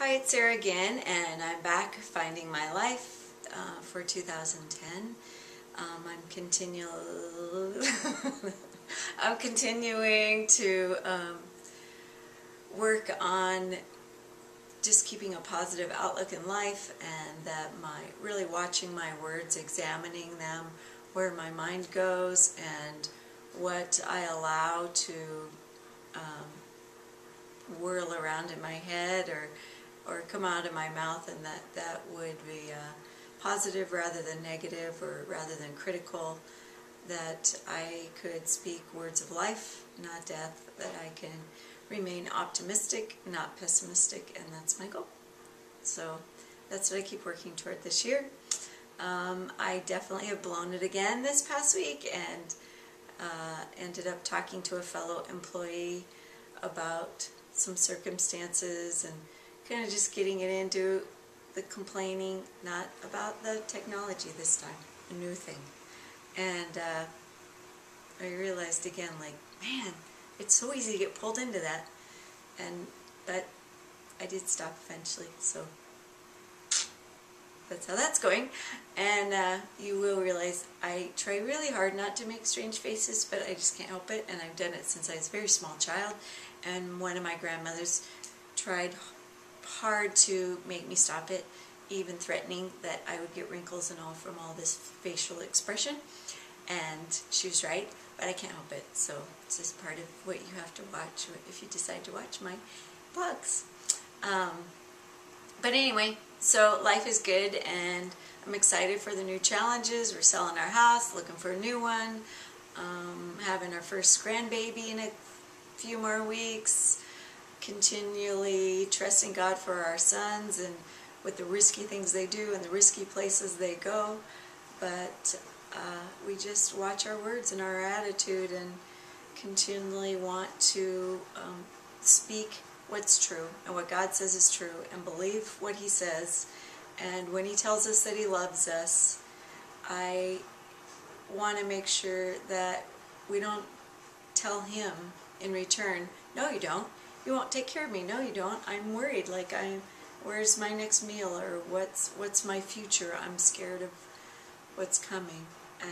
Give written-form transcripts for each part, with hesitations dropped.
Hi, it's Sarah again, and I'm back finding my life for 2010. I'm continuing to work on just keeping a positive outlook in life, and that really watching my words, examining them, where my mind goes, and what I allow to whirl around in my head or come out of my mouth, and that would be positive rather than negative, or rather than critical, that I could speak words of life, not death, that I can remain optimistic, not pessimistic, and that's my goal. So that's what I keep working toward this year. I definitely have blown it again this past week, and ended up talking to a fellow employee about some circumstances and kind of just getting it into the complaining, not about the technology this time, a new thing. And I realized again, like, man, it's so easy to get pulled into that. But I did stop eventually, so that's how that's going. And you will realize I try really hard not to make strange faces, but I just can't help it, and I've done it since I was a very small child. And one of my grandmothers tried hard to make me stop it, even threatening that I would get wrinkles and all from all this facial expression. And she was right, but I can't help it. So it's just part of what you have to watch if you decide to watch my blogs. But anyway, so life is good, and I'm excited for the new challenges. We're selling our house, looking for a new one, having our first grandbaby in a few more weeks, continually trusting God for our sons and with the risky things they do and the risky places they go. But we just watch our words and our attitude, and continually want to speak what's true and what God says is true, and believe what He says. And when He tells us that He loves us, I want to make sure that we don't tell Him in return, no you don't, you won't take care of me, no you don't, I'm worried, like where's my next meal, or what's my future, I'm scared of what's coming. And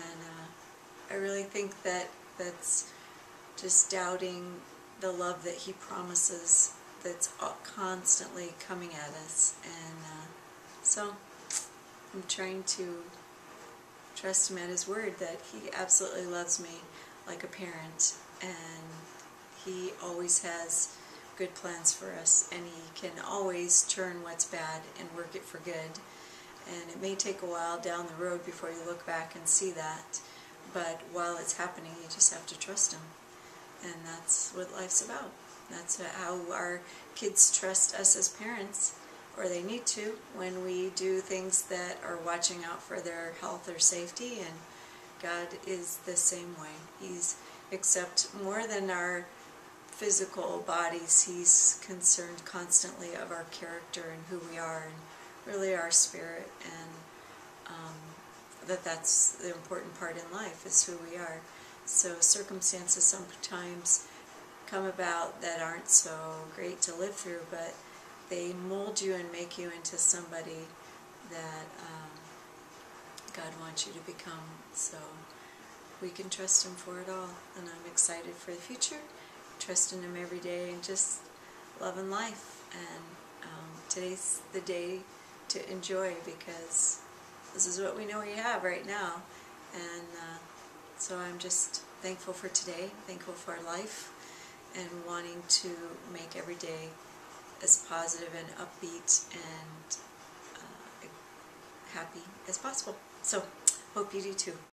I really think that that's just doubting the love that He promises, that's constantly coming at us. And so I'm trying to trust Him at His word, that He absolutely loves me like a parent, and He always has good plans for us, and He can always turn what's bad and work it for good. And it may take a while down the road before you look back and see that, but while it's happening, you just have to trust Him. And that's what life's about. That's how our kids trust us as parents, or they need to, when we do things that are watching out for their health or safety. And God is the same way. He's, except more than our physical bodies, He's concerned constantly of our character and who we are, and really our spirit, and that's the important part in life, is who we are. So circumstances sometimes come about that aren't so great to live through, but they mold you and make you into somebody that God wants you to become. So we can trust Him for it all, and I'm excited for the future, trusting Him every day, and just loving life. And today's the day to enjoy, because this is what we know we have right now. And so I'm just thankful for today, thankful for life, and wanting to make every day as positive and upbeat and happy as possible. So hope you do too.